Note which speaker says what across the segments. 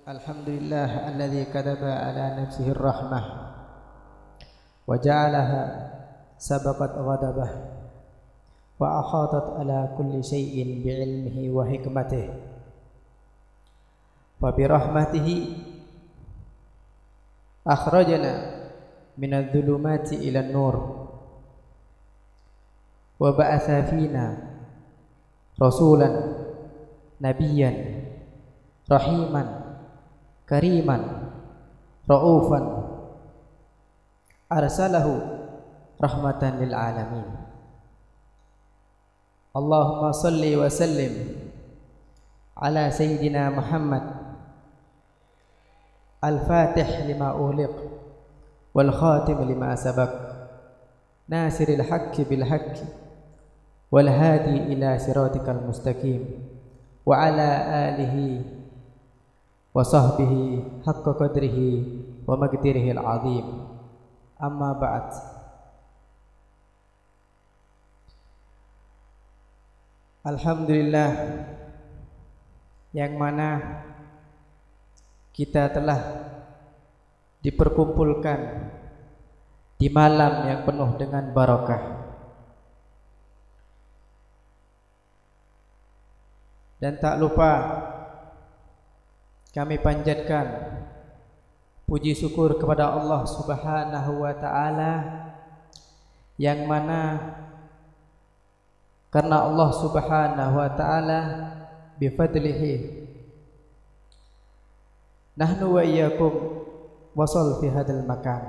Speaker 1: Alhamdulillah alladzi kataba ala nafsihi rahmah wa ja'alaha sabaqat ghadabah wa ahatat ala kulli syai'in bi'ilmihi wa hikmatihi wa bi rahmatihi akhrajana minadh dhulumati ilan nur wa ba'atha fina rasulan nabiyyan rahiman kariman raufan arsalahu rahmatan lil alamin. Allahumma salli wa sallim ala sayyidina Muhammad al-fatih lima ughliq wal khatim lima sabaq nasiril haqqi bil haqqi wal hadi ila siratikal mustaqim wa ala alihi wa sahbihi haqqa qadrihi wa maqdirihi al-azim. Amma ba'd. Alhamdulillah, yang mana kita telah diperkumpulkan di malam yang penuh dengan barakah. Dan tak lupa kami panjatkan puji syukur kepada Allah Subhanahu wa taala, yang mana karena Allah Subhanahu wa taala bi fadlihi nahnu wa iyyakum wasal fi hadzal makan,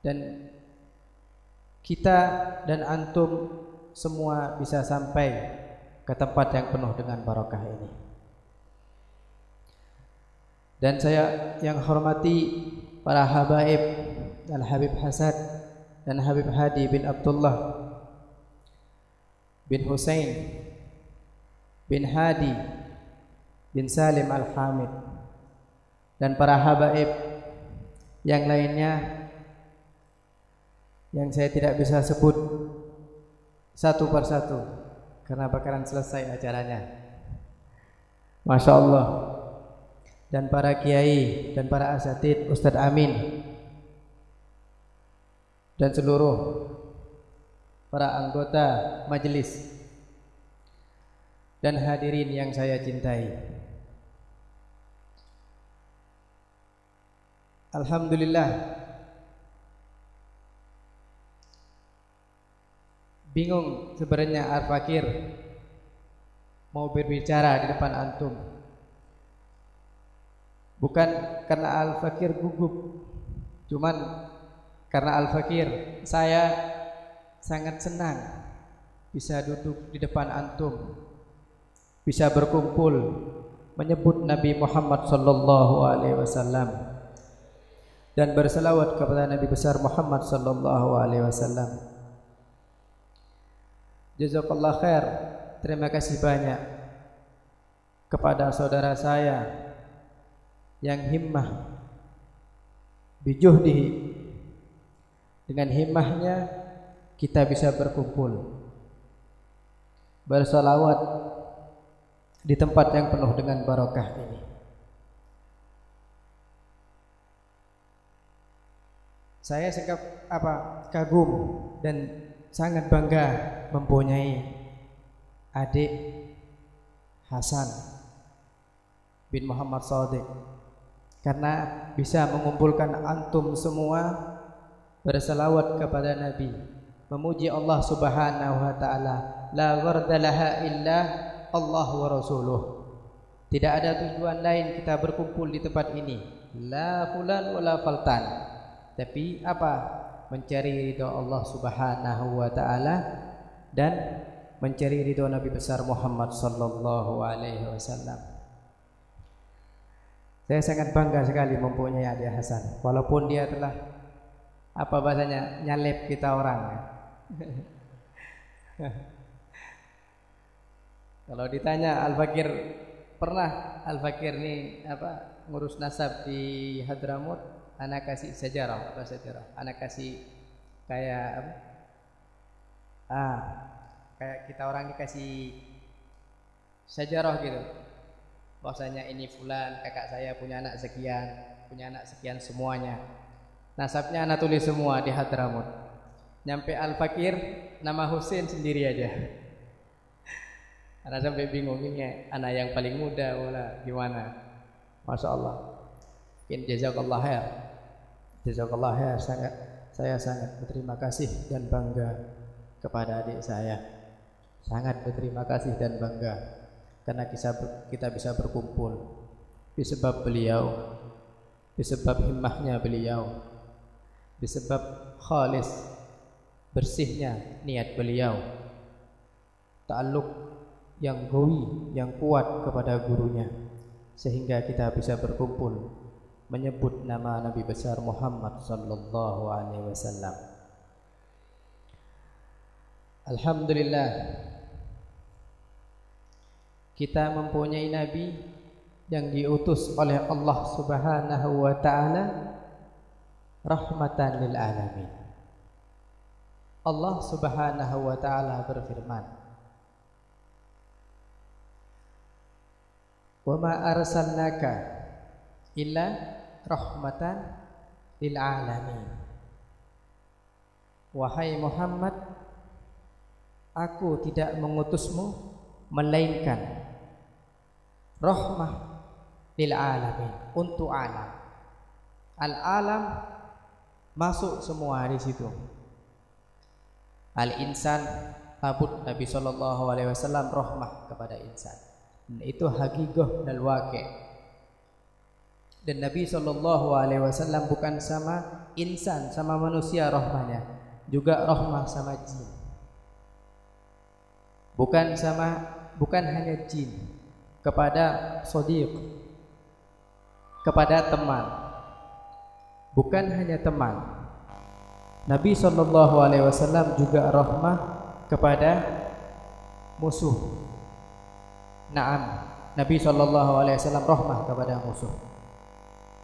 Speaker 1: dan kita dan antum semua bisa sampai ke tempat yang penuh dengan barakah ini. Dan saya yang hormati para habaib Al-Habib Hasan dan Habib Hadi bin Abdullah bin Husain bin Hadi bin Salim Al-Hamid, dan para habaib yang lainnya yang saya tidak bisa sebut satu persatu karena bakalan selesai acaranya. Masya Allah. Dan para kiai dan para asatid, Ustadz Amin, dan seluruh para anggota majelis dan hadirin yang saya cintai. Alhamdulillah, bingung sebenarnya Al-Fakir mau berbicara di depan antum. Bukan karena Al-Fakir gugup, cuman karena Al-Fakir saya sangat senang bisa duduk di depan antum, bisa berkumpul menyebut Nabi Muhammad sallallahu alaihi wasallam dan berselawat kepada Nabi besar Muhammad sallallahu alaihi wasallam. Jazakallah khair. Terima kasih banyak kepada saudara saya yang himmah bijuhdihi, dengan himmahnya kita bisa berkumpul bersalawat di tempat yang penuh dengan barakah ini. Saya kagum dan sangat bangga mempunyai adik Hasan bin Muhammad Shadiq, karena bisa mengumpulkan antum semua berselawat kepada Nabi, memuji Allah Subhanahu wa taala. La ghardalaha illa Allah wa rasuluh. Tidak ada tujuan lain kita berkumpul di tempat ini, la fulan wala faltan, tapi apa? Mencari ridha Allah Subhanahu wa taala dan mencari ridha Nabi besar Muhammad sallallahu alaihi wasallam. Saya sangat bangga sekali mempunyai adik Hasan, walaupun dia telah nyalip kita orang. Kalau ditanya Al-Fakir, pernah Al-Fakir ini ngurus nasab di Hadramut, anak kasih sejarah, anak kasih kayak kayak kita orang dikasih sejarah gitu. bahwasanya ini fulan, kakak saya punya anak sekian semuanya. Nasabnya ana tulis semua di Hadramut. Nyampe Al-Fakir nama Husain sendiri aja. Ana sampai bingung ini anak yang paling muda wala gimana. Masya Allah. Mungkin jazakallah khair. Jazakallah khair. Saya sangat berterima kasih dan bangga kepada adik saya. Sangat berterima kasih dan bangga karena kita bisa berkumpul disebab beliau, disebab himmahnya beliau, disebab khalis bersihnya niat beliau, ta'alluq yang gawi, yang kuat kepada gurunya, sehingga kita bisa berkumpul menyebut nama Nabi besar Muhammad sallallahu alaihi wasallam. Alhamdulillah, kita mempunyai Nabi yang diutus oleh Allah Subhanahu wa ta'ala rahmatan lil alamin. Allah Subhanahu wa ta'ala berfirman, "Wa ma arsalnaka illa rahmatan lil alamin." Wahai Muhammad, aku tidak mengutusmu melainkan rahmah lil alamin, untuk alam. Al-alam masuk semua di situ. Al-insan tabut Nabi sallallahu alaihi wasallam rahmah kepada insan. Dan itu hakikah dan waqi'. Dan Nabi sallallahu alaihi wasallam bukan sama insan, sama manusia rahmahnya, juga rahmah sama jin. Bukan hanya jin, kepada sadiq, kepada teman. Bukan hanya teman, Nabi sallallahu alaihi wasallam juga rahmah kepada musuh. Naam, Nabi sallallahu alaihi wasallam rahmah kepada musuh.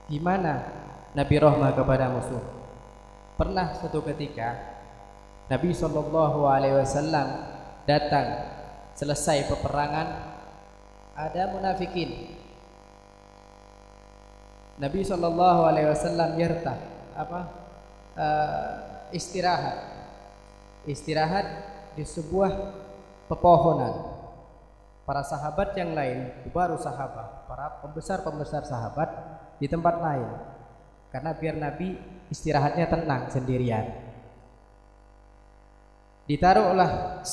Speaker 1: Gimana Nabi rahmah kepada musuh? Pernah suatu ketika Nabi sallallahu alaihi wasallam datang selesai peperangan, ada munafikin. Nabi sallallahu alaihi wasallam istirahat di sebuah pepohonan. Para sahabat yang lain, baru sahabat, para pembesar sahabat di tempat lain, karena biar Nabi istirahatnya tenang sendirian. Ditaruhlah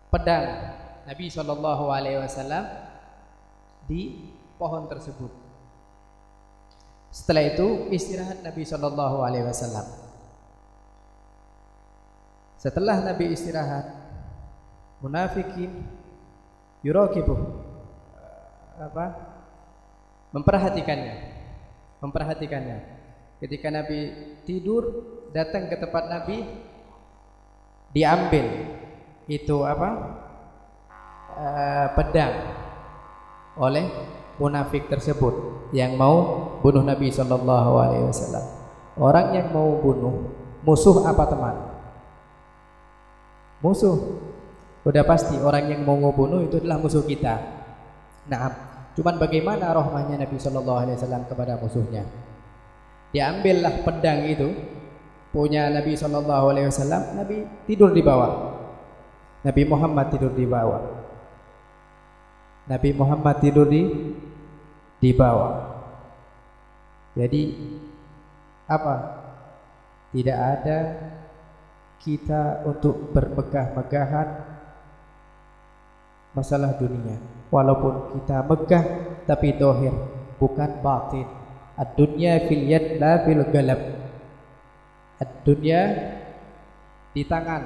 Speaker 1: pedang Nabi sallallahu alaihi wasallam di pohon tersebut. Setelah itu istirahat Nabi sallallahu alaihi wasallam. Setelah Nabi istirahat, munafikin memperhatikannya. Ketika Nabi tidur, datang ke tempat Nabi, diambil itu pedang oleh munafik tersebut yang mau bunuh Nabi sallallahu alaihi wasallam. Orang yang mau bunuh musuh apa teman? Musuh. Udah pasti orang yang mau bunuh itu adalah musuh kita. Nah, cuman bagaimana rahmahnya Nabi sallallahu alaihi wasallam kepada musuhnya? Diambillah pedang itu punya Nabi sallallahu alaihi wasallam, Nabi tidur di bawah. Nabi Muhammad tidur di bawah. Nabi Muhammad tidur di bawah. Jadi tidak ada kita untuk bermegah-megahan masalah dunia. Walaupun kita megah tapi dohir, bukan batin. Ad-dunya fil yad la fil galab. Ad-dunya di tangan,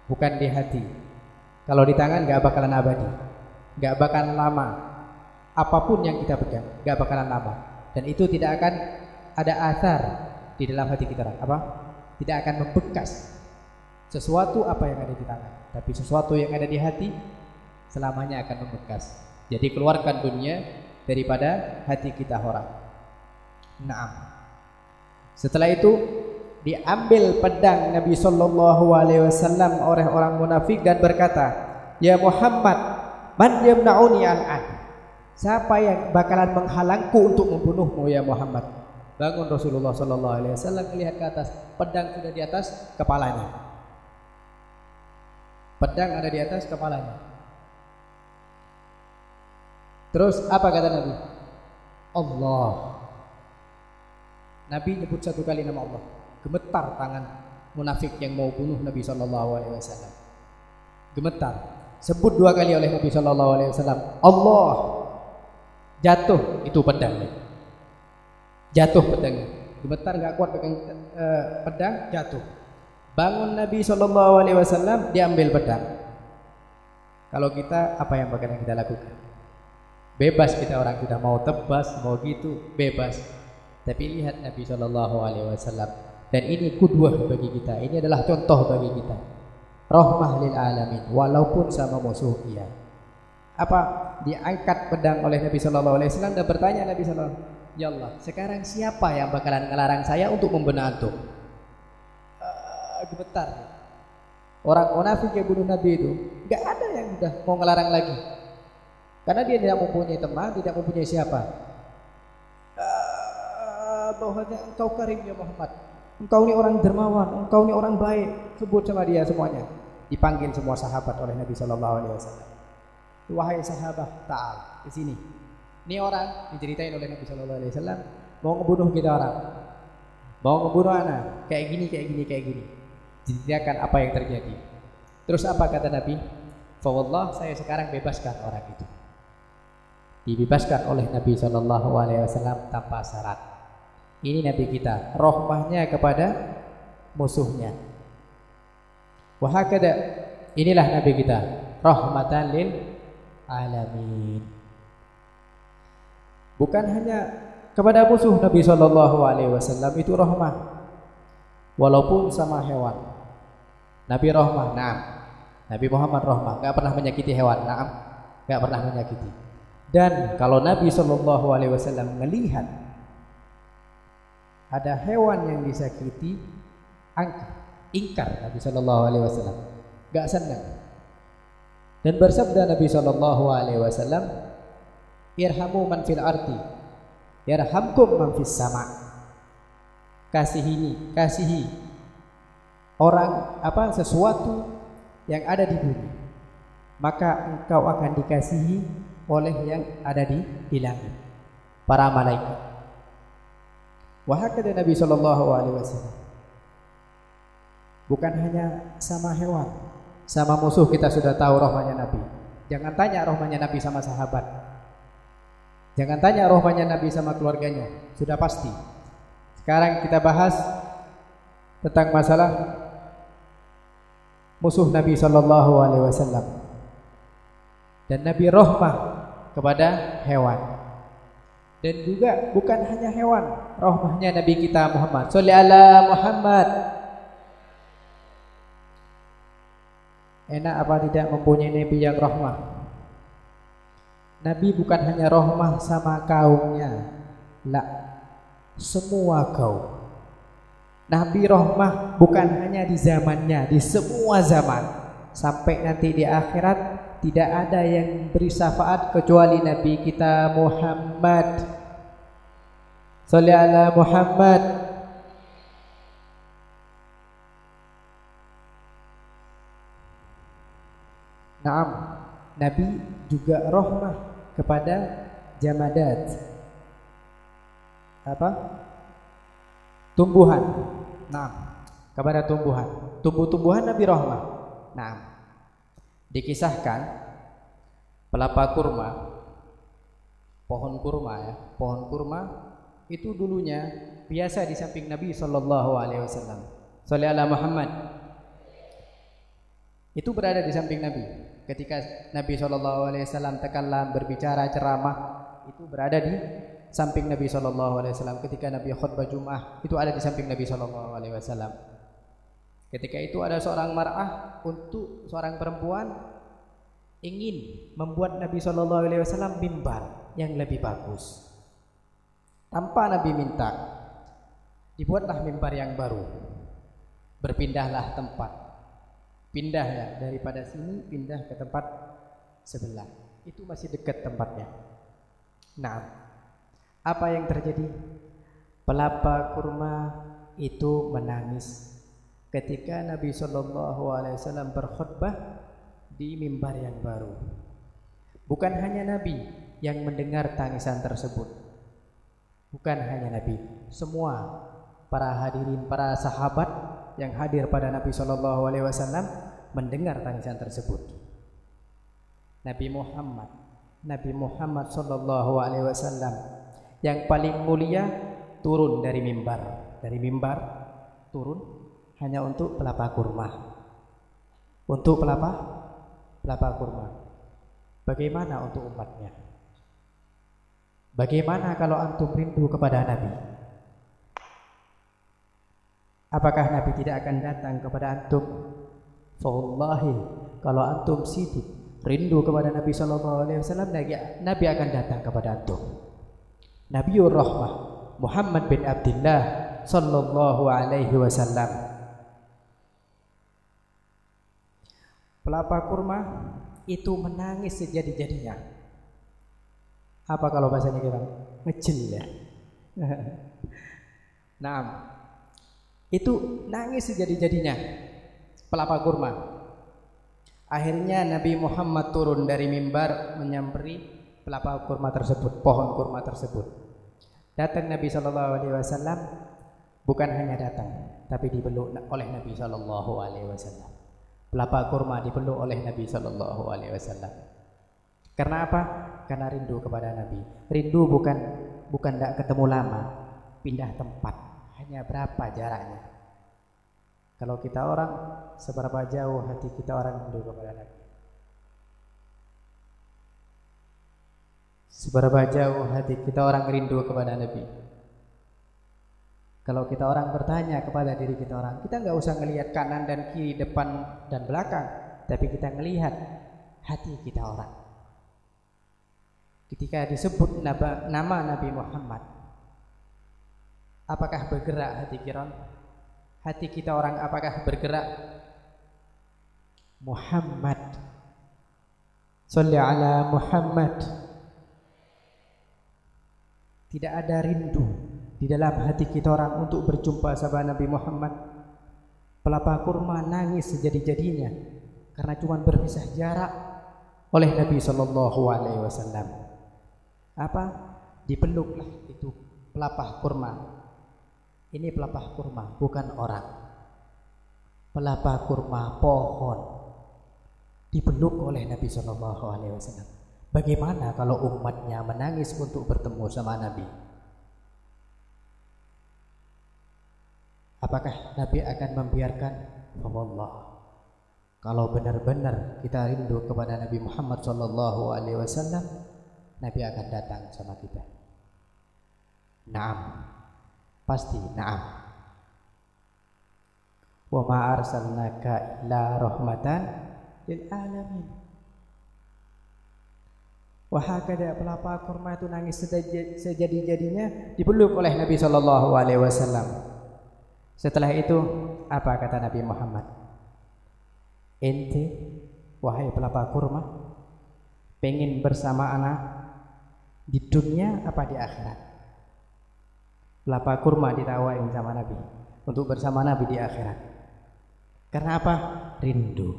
Speaker 1: bukan di hati. Kalau di tangan gak bakalan abadi, gak bakalan lama. Apapun yang kita pegang gak bakalan lama. Dan itu tidak akan ada asar di dalam hati kita. Tidak akan membekas sesuatu apa yang ada di tangan. Tapi sesuatu yang ada di hati selamanya akan membekas. Jadi keluarkan dunia daripada hati kita orang. Naam. Setelah itu diambil pedang Nabi sallallahu alaihi wasallam oleh orang munafik dan berkata, "Ya Muhammad, Man yamna'uni al'an? Siapa yang bakalan menghalangku untuk membunuhmu ya Muhammad? Bangun Rasulullah sallallahu alaihi wasallam, melihat ke atas, pedang sudah di atas kepalanya. Pedang ada di atas kepalanya. Terus apa kata Nabi? Allah. Nabi nyebut satu kali nama Allah. Gemetar tangan munafik yang mau bunuh Nabi sallallahu alaihi wasallam. Gemetar. Sebut dua kali oleh Nabi sallallahu alaihi wasallam, Allah. Jatuh itu pedangnya. Jatuh pedangnya. Gemetar enggak kuat pegang pedang, jatuh. Bangun Nabi sallallahu alaihi wasallam, diambil pedang. Kalau kita apa yang bakalan kita lakukan? Bebas kita, orang kita mau tebas, mau gitu, bebas. Tapi lihat Nabi sallallahu alaihi wasallam, dan ini qudwah bagi kita. Ini adalah contoh bagi kita. Rahmah lil alamin, walaupun sama musuh dia. Apa? Diangkat pedang oleh Nabi sallallahu alaihi wasallam dan bertanya Nabi sallallahu alaihi wasallam, "Ya Allah, sekarang siapa yang bakalan ngelarang saya untuk membunuh antum?" Gemetar. Orang munafik yang bunuh Nabi itu enggak ada yang udah mau ngelarang lagi. Karena dia tidak mempunyai teman, tidak mempunyai siapa. Bahwasanya engkau karim ya Muhammad. Engkau ini orang dermawan, engkau ini orang baik. Sebut sama dia semuanya. Dipanggil semua sahabat oleh Nabi sallallahu alaihi wasallam. Wahai sahabat, ta'al, ke sini. Ini orang diceritain oleh Nabi sallallahu alaihi wasallam mau ngebunuh kita orang. Mau ngebunuh anak, kayak gini, kayak gini, kayak gini. Diceritakan apa yang terjadi. Terus apa kata Nabi? Fa wallah, saya sekarang bebaskan orang itu. Dibebaskan oleh Nabi sallallahu alaihi wasallam tanpa syarat. Ini Nabi kita, rahmahnya kepada musuhnya. Wa hakada, inilah Nabi kita, rahmatan lil alamin. Bukan hanya kepada musuh Nabi sallallahu alaihi wasallam itu rahmah, walaupun sama hewan. Nabi rahmah, na'am. Nabi Muhammad rahmah, enggak pernah menyakiti hewan, na'am. Enggak pernah menyakiti. Dan kalau Nabi sallallahu alaihi wasallam melihat ada hewan yang disakiti, ingkar Nabi sallallahu alaihi wasallam. Enggak senang. Dan bersabda Nabi sallallahu alaihi wasallam, "Irhamu man fil ardi, yarhamkum man fis sama." Kasihi orang sesuatu yang ada di bumi, maka engkau akan dikasihi oleh yang ada di langit, para malaikat. Wa hakada Nabi sallallahu alaihi wasallam. Bukan hanya sama hewan, sama musuh kita sudah tahu rahmanya Nabi. Jangan tanya rahmanya Nabi sama sahabat. Jangan tanya rahmanya Nabi sama keluarganya, sudah pasti. Sekarang kita bahas tentang masalah musuh Nabi sallallahu alaihi wasallam. Dan Nabi rahmah kepada hewan. Dan juga bukan hanya hewan, rahmahnya Nabi kita Muhammad. Sholli ala Muhammad. Enak apa tidak mempunyai Nabi yang rahmah? Nabi bukan hanya rahmah sama kaumnya, la, semua kaum. Nabi rahmah bukan hanya di zamannya, di semua zaman. Sampai nanti di akhirat tidak ada yang beri syafaat kecuali Nabi kita Muhammad. Sholli ala Muhammad. Naam, Nabi juga rahmah kepada jamadat. Apa? Tumbuhan. Naam, kepada tumbuhan. Tumbuh-tumbuhan Nabi rahmah. Naam. Dikisahkan pelapa kurma, pohon kurma ya, pohon kurma itu dulunya biasa di samping Nabi sallallahu alaihi wasallam. Sholli ala Muhammad. Itu berada di samping Nabi. Ketika Nabi sallallahu alaihi wasallam takallam, berbicara ceramah, itu berada di samping Nabi sallallahu alaihi wasallam. Ketika Nabi khutbah Jumat, itu ada di samping Nabi sallallahu alaihi wasallam. Ketika itu ada seorang mar'ah untuk seorang perempuan ingin membuat Nabi sallallahu alaihi wasallam mimbar yang lebih bagus. Tanpa Nabi minta, dibuatlah mimbar yang baru. Berpindahlah tempat. Pindah ya, daripada sini pindah ke tempat sebelah. Itu masih dekat tempatnya. Nah, apa yang terjadi? Pelapa kurma itu menangis ketika Nabi SAW berkhutbah di mimbar yang baru. Bukan hanya Nabi yang mendengar tangisan tersebut. Bukan hanya Nabi, semua para hadirin, para sahabat yang hadir pada Nabi SAW mendengar tangisan tersebut. Nabi Muhammad SAW yang paling mulia turun dari mimbar turun hanya untuk pelapa kurma. Untuk pelapa kurma. Bagaimana untuk umatnya? Bagaimana kalau antum rindu kepada Nabi? Apakah Nabi tidak akan datang kepada antum? Wallahi, kalau antum sidik rindu kepada Nabi SAW, Nabi akan datang kepada antum. Nabiur Rahmah Muhammad bin Abdullah sallallahu alaihi wasallam. Pelapa kurma itu menangis sejadi-jadinya. Apa kalau bahasanya kita? Ngecil ya. Nah, itu nangis sejadi-jadinya pelapa kurma. Akhirnya Nabi Muhammad turun dari mimbar menyamperin pelapa kurma tersebut, pohon kurma tersebut. Datang Nabi SAW, bukan hanya datang, tapi dipeluk oleh Nabi SAW. Pelapa kurma dipeluk oleh Nabi SAW. Karena apa? Karena rindu kepada Nabi. Rindu bukan tidak ketemu lama, pindah tempat. Hanya berapa jaraknya? Kalau kita orang, seberapa jauh hati kita orang rindu kepada Nabi? Seberapa jauh hati kita orang rindu kepada Nabi? Kalau kita orang bertanya kepada diri kita orang, kita nggak usah ngelihat kanan dan kiri, depan dan belakang, tapi kita ngelihat hati kita orang. Ketika disebut nama Nabi Muhammad, apakah bergerak hati kita? Hati kita orang apakah bergerak? Muhammad, sholli ala Muhammad. Tidak ada rindu di dalam hati kita orang untuk berjumpa sama Nabi Muhammad. Pelapa kurma nangis sejadi-jadinya karena cuma berpisah jarak oleh Nabi SAW. Apa? Dipeluklah itu pelapa kurma. Ini pelapa kurma, bukan orang. Pelapa kurma pohon dipeluk oleh Nabi SAW. Bagaimana kalau umatnya menangis untuk bertemu sama Nabi? Apakah Nabi akan membiarkan? Allah, kalau benar-benar kita rindu kepada Nabi Muhammad SAW, Nabi akan datang sama kita. Naam, pasti naam. Wa ma arsalnaka illa rahmatan lil alamin. Wahakada pelapa kurma itu nangis sejadi-jadinya dipeluk oleh Nabi SAW. Setelah itu apa kata Nabi Muhammad? Ente wahai pelapa kurma, pengen bersama anak di dunia apa di akhirat? Pelapa kurma ditawain sama Nabi untuk bersama Nabi di akhirat. Karena apa? Rindu.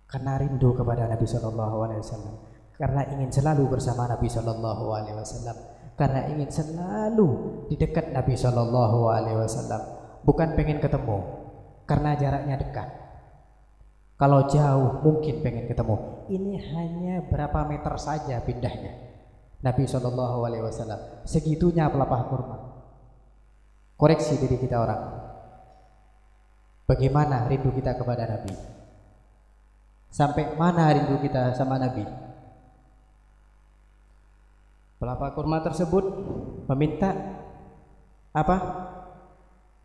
Speaker 1: Karena rindu kepada Nabi SAW. Karena ingin selalu bersama Nabi SAW. Karena ingin selalu di dekat Nabi SAW. Bukan pengen ketemu karena jaraknya dekat. Kalau jauh mungkin pengen ketemu. Ini hanya berapa meter saja pindahnya Nabi SAW. Segitunya pelapa kurma. Koreksi diri kita orang. Bagaimana rindu kita kepada Nabi? Sampai mana rindu kita sama Nabi? Pelapa kurma tersebut meminta apa?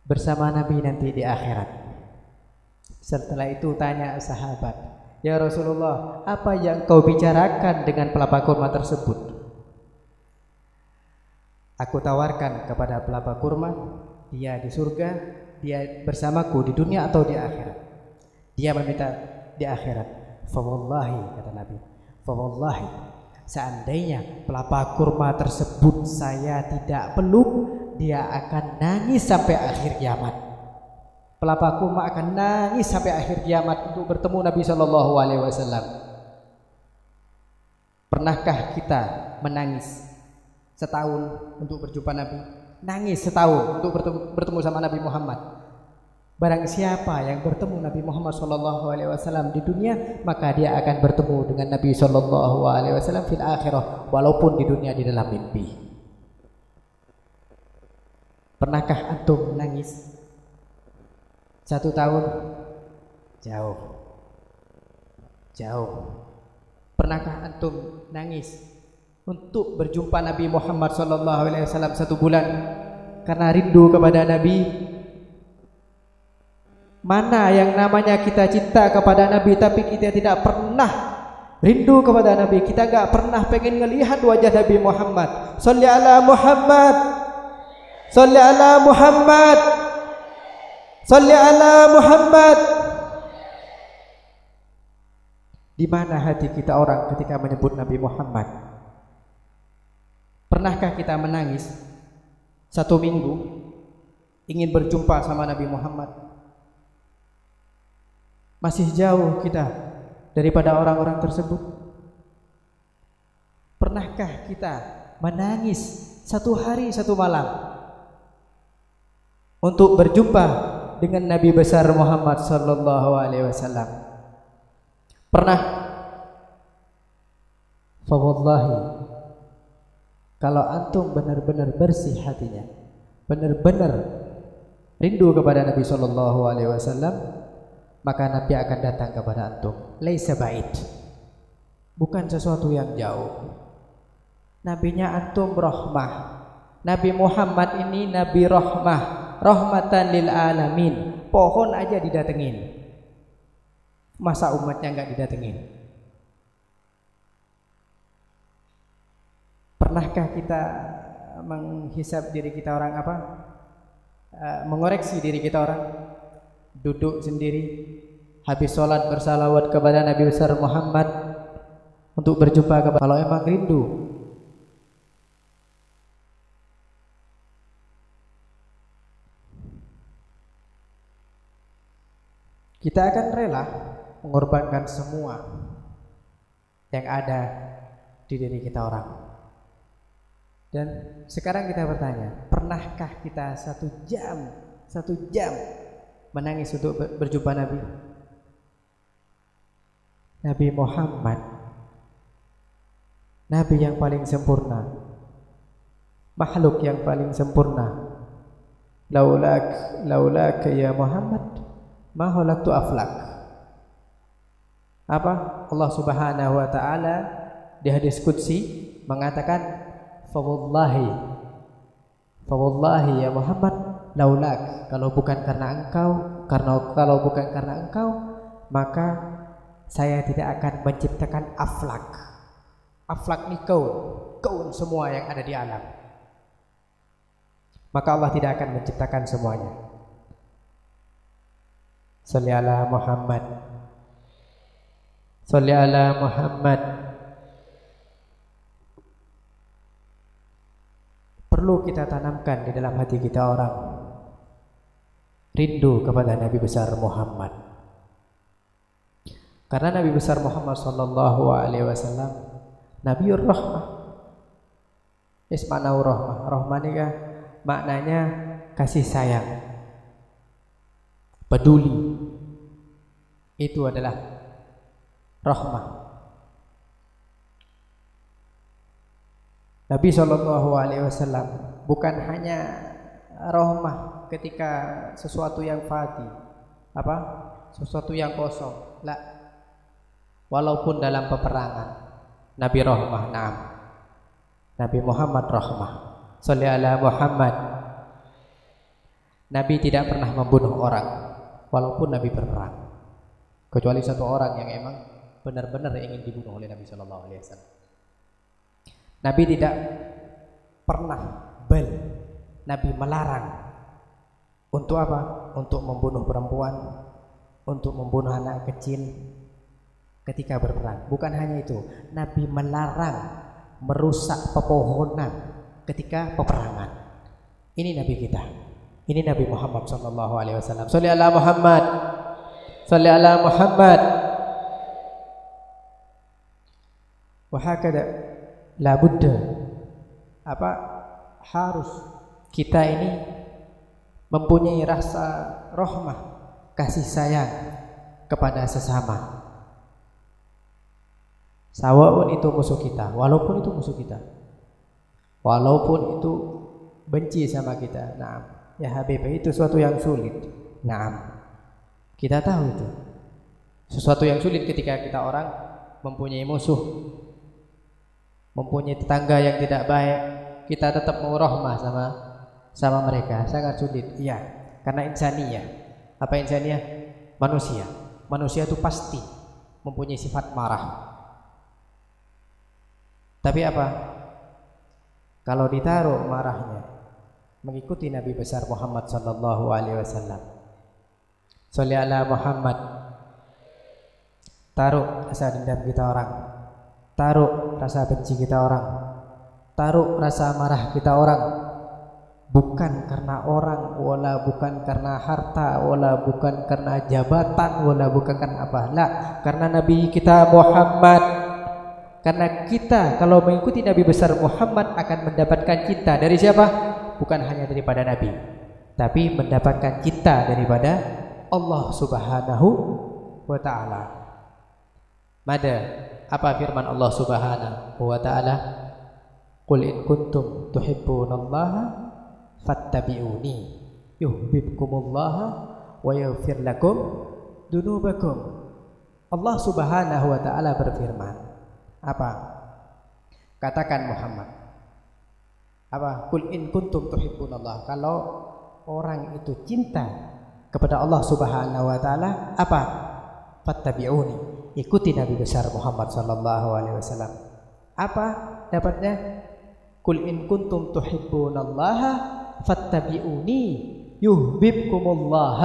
Speaker 1: Bersama Nabi nanti di akhirat. Setelah itu tanya sahabat, ya Rasulullah, apa yang kau bicarakan dengan pelapa kurma tersebut? Aku tawarkan kepada pelapa kurma, dia di surga, dia bersamaku di dunia atau di akhirat. Dia meminta di akhirat. Fa wallahi, kata Nabi, Fawallahi, seandainya pelapa kurma tersebut saya tidak peluk, dia akan nangis sampai akhir kiamat. Pelapa kurma akan nangis sampai akhir kiamat untuk bertemu Nabi Shallallahu Alaihi Wasallam. Pernahkah kita menangis setahun untuk berjumpa Nabi? Nangis setahun untuk bertemu sama Nabi Muhammad. Barang siapa yang bertemu Nabi Muhammad Sallallahu Alaihi Wasallam di dunia, maka dia akan bertemu dengan Nabi Sallallahu Alaihi Wasallam fil akhirah, walaupun di dunia di dalam mimpi. Pernahkah antum menangis 1 tahun? Jauh. Pernahkah antum nangis untuk berjumpa Nabi Muhammad Sallallahu Alaihi Wasallam 1 bulan karena rindu kepada Nabi? Mana yang namanya kita cinta kepada Nabi tapi kita tidak pernah rindu kepada Nabi, kita gak pernah pengen melihat wajah Nabi Muhammad. Sholli ala Muhammad, sholli ala Muhammad, sholli ala Muhammad. Di mana hati kita orang ketika menyebut Nabi Muhammad? Pernahkah kita menangis 1 minggu ingin berjumpa sama Nabi Muhammad? Masih jauh kita daripada orang-orang tersebut. Pernahkah kita menangis 1 hari 1 malam untuk berjumpa dengan Nabi besar Muhammad Sallallahu Alaihi Wasallam? Pernah? Fawallahi, kalau antum benar-benar bersih hatinya, benar-benar rindu kepada Nabi Sallallahu Alaihi Wasallam, maka Nabi akan datang kepada antum. Laisa ba'id, bukan sesuatu yang jauh. Nabinya antum rahmah. Nabi Muhammad ini Nabi rahmah, rahmatan lil alamin. Pohon aja didatengin, masa umatnya enggak didatengin? Pernahkah kita menghisab diri kita orang apa? Mengoreksi diri kita orang? Duduk sendiri, habis sholat bersalawat kepada Nabi besar Muhammad untuk berjumpa kepada, kalau emang rindu. Kita akan rela mengorbankan semua yang ada di diri kita orang. Dan sekarang kita bertanya, pernahkah kita 1 jam menangis untuk berjumpa Nabi? Nabi Muhammad, Nabi yang paling sempurna, makhluk yang paling sempurna. Laulak ya Muhammad ma khalaqtu aflak. Apa? Allah Subhanahu wa taala di hadis qudsi mengatakan, fawallahi ya Muhammad, laulak, kalau bukan karena engkau, kalau bukan karena engkau, maka saya tidak akan menciptakan aflak. Aflak ni kaun semua yang ada di alam. Maka Allah tidak akan menciptakan semuanya. Sholli ala Muhammad, sholli ala Muhammad. Perlu kita tanamkan di dalam hati kita orang rindu kepada Nabi besar Muhammad. Karena Nabi besar Muhammad Sallallahu Alaihi Wasallam Nabiur Rahmah. Isma'nau rahmah. Rahmah ini kan maknanya kasih sayang, peduli. Itu adalah rahmah. Nabi Shallallahu Alaihi Wasallam bukan hanya rahmah ketika sesuatu yang fadi, sesuatu yang kosong, lah. Walaupun dalam peperangan, Nabi rahmah, naam. Nabi Muhammad rahmah. Sholli ala Muhammad. Nabi tidak pernah membunuh orang, walaupun Nabi berperang, kecuali 1 orang yang emang benar-benar ingin dibunuh oleh Nabi Shallallahu Alaihi Wasallam. Nabi tidak pernah Nabi melarang untuk apa? Untuk membunuh perempuan, untuk membunuh anak kecil. ketika berperang. Bukan hanya itu, Nabi melarang merusak pepohonan ketika peperangan. Ini Nabi kita. Ini Nabi Muhammad sallallahu alaihi wasallam. Shalli ala Muhammad. Shalli ala Muhammad. Wa hakada la budda, harus kita ini mempunyai rasa rahmah, kasih sayang kepada sesama. Sawa'un itu musuh kita, walaupun itu musuh kita, walaupun itu benci sama kita. Naam, ya Habib, itu sesuatu yang sulit. Naam, kita tahu itu sesuatu yang sulit ketika kita orang mempunyai musuh, mempunyai tetangga yang tidak baik, kita tetap mau rahmah sama mereka, sangat sulit. Iya, karena insaniyah. Apa insaniyah? Manusia. Manusia itu pasti mempunyai sifat marah. Tapi kalau ditaruh marahnya mengikuti Nabi besar Muhammad sallallahu alaihi wasallam. Sholli ala Muhammad. Taruh rasa dendam kita orang, taruh rasa benci kita orang, taruh rasa marah kita orang, bukan karena orang, wala bukan karena harta, wala bukan karena jabatan, wala bukan karena apa. La, karena Nabi kita Muhammad. Karena kita kalau mengikuti Nabi besar Muhammad akan mendapatkan cinta dari siapa? Bukan hanya daripada Nabi, tapi mendapatkan cinta daripada Allah Subhanahu wa ta'ala. Mada, apa firman Allah Subhanahu wa ta'ala? Qul in kuntum tuhibbunallaha fattabi'uni yuhibbukumullah wa yaghfir lakum dunubakum. Allah Subhanahu wa ta'ala berfirman, katakan Muhammad, Qul in kuntum tuhibbunallah, kalau orang itu cinta kepada Allah Subhanahu wa ta'ala, fattabi'uni, ikuti Nabi besar Muhammad sallallahu alaihi wasallam. Dapatnya? Qul in kuntum tuhibbunallaha fattabi'uni yuhibbukumullah.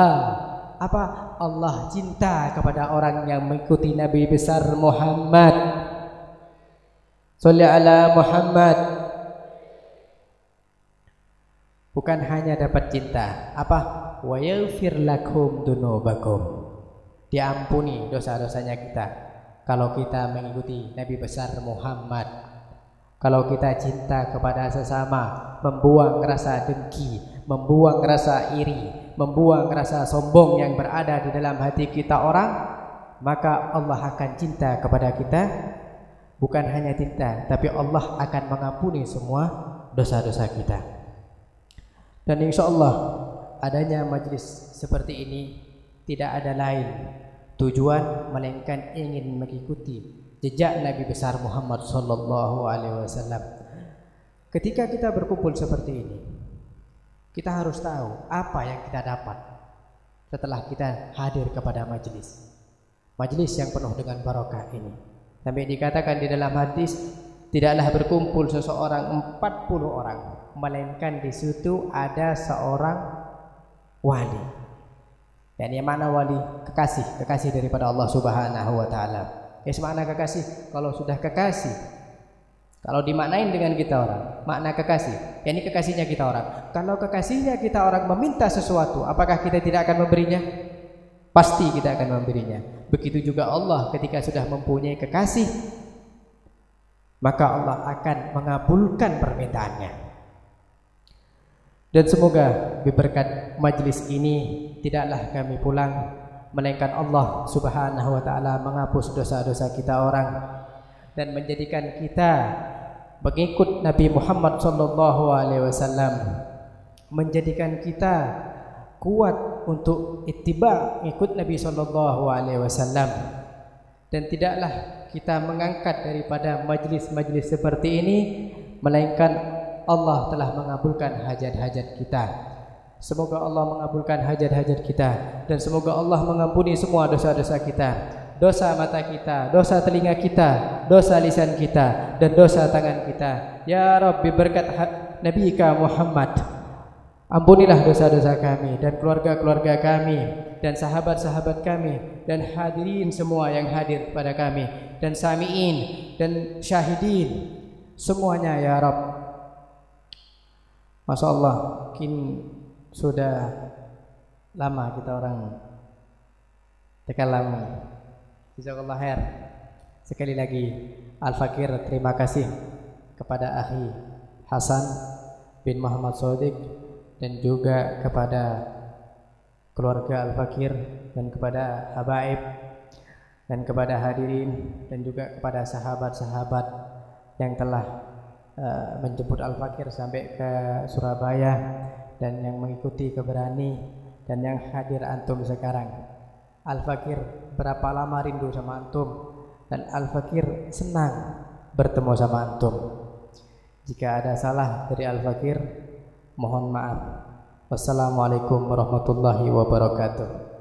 Speaker 1: Allah cinta kepada orang yang mengikuti Nabi besar Muhammad. Sholli ala Muhammad. Bukan hanya dapat cinta, wa yaghfir lakum dunubakum, diampuni dosa-dosanya kita kalau kita mengikuti Nabi besar Muhammad. Kalau kita cinta kepada sesama, membuang rasa dengki, membuang rasa iri, membuang rasa sombong yang berada di dalam hati kita orang, maka Allah akan cinta kepada kita. Bukan hanya cinta, tapi Allah akan mengampuni semua dosa-dosa kita. Dan insya Allah adanya majlis seperti ini tidak ada lain tujuan melainkan ingin mengikuti jejak Nabi besar Muhammad sallallahu alaihi wasallam. Ketika kita berkumpul seperti ini, kita harus tahu apa yang kita dapat setelah kita hadir kepada majlis yang penuh dengan barokah ini. Sampai dikatakan di dalam hadis, tidaklah berkumpul seseorang 40 orang, melainkan di situ ada seorang wali. Dan yang mana wali? Kekasih daripada Allah Subhanahu wa ta'ala. Makna kekasih, kalau sudah kekasih, kalau dimaknain dengan kita orang, makna kekasih, yakni kekasihnya kita orang. Kalau kekasihnya kita orang meminta sesuatu, apakah kita tidak akan memberinya? Pasti kita akan memberinya. Begitu juga Allah ketika sudah mempunyai kekasih, maka Allah akan mengabulkan permintaannya. Dan semoga berkat majlis ini tidaklah kami pulang melainkan Allah Subhanahu wa ta'ala menghapus dosa-dosa kita orang dan menjadikan kita mengikut Nabi Muhammad sallallahu alaihi wasallam, menjadikan kita kuat untuk ittiba, ikut Nabi sallallahu alaihi wasallam, dan tidaklah kita mengangkat daripada majlis-majlis seperti ini melainkan Allah telah mengabulkan hajat-hajat kita. Semoga Allah mengabulkan hajat-hajat kita dan semoga Allah mengampuni semua dosa-dosa kita, dosa mata kita, dosa telinga kita, dosa lisan kita, dan dosa tangan kita. Ya Rabbi, berkat Nabi Muhammad, Ampunilah dosa-dosa kami dan keluarga-keluarga kami dan sahabat-sahabat kami dan hadirin semua yang hadir pada kami dan sami'in dan syahidin semuanya ya Rabb. Masya Allah, mungkin sudah lama kita orang tekalam. Jazakallah khair. Sekali lagi Al-Fakir terima kasih kepada Akhi Hasan bin Muhammad Shodiq dan juga kepada keluarga Al-Fakir dan kepada habaib dan kepada hadirin dan juga kepada sahabat-sahabat yang telah menjemput Al-Fakir sampai ke Surabaya dan yang mengikuti keberani dan yang hadir antum sekarang. Al-Fakir berapa lama rindu sama antum dan Al-Fakir senang bertemu sama antum. Jika ada salah dari Al-Fakir, mohon maaf. Wassalamualaikum warahmatullahi wabarakatuh.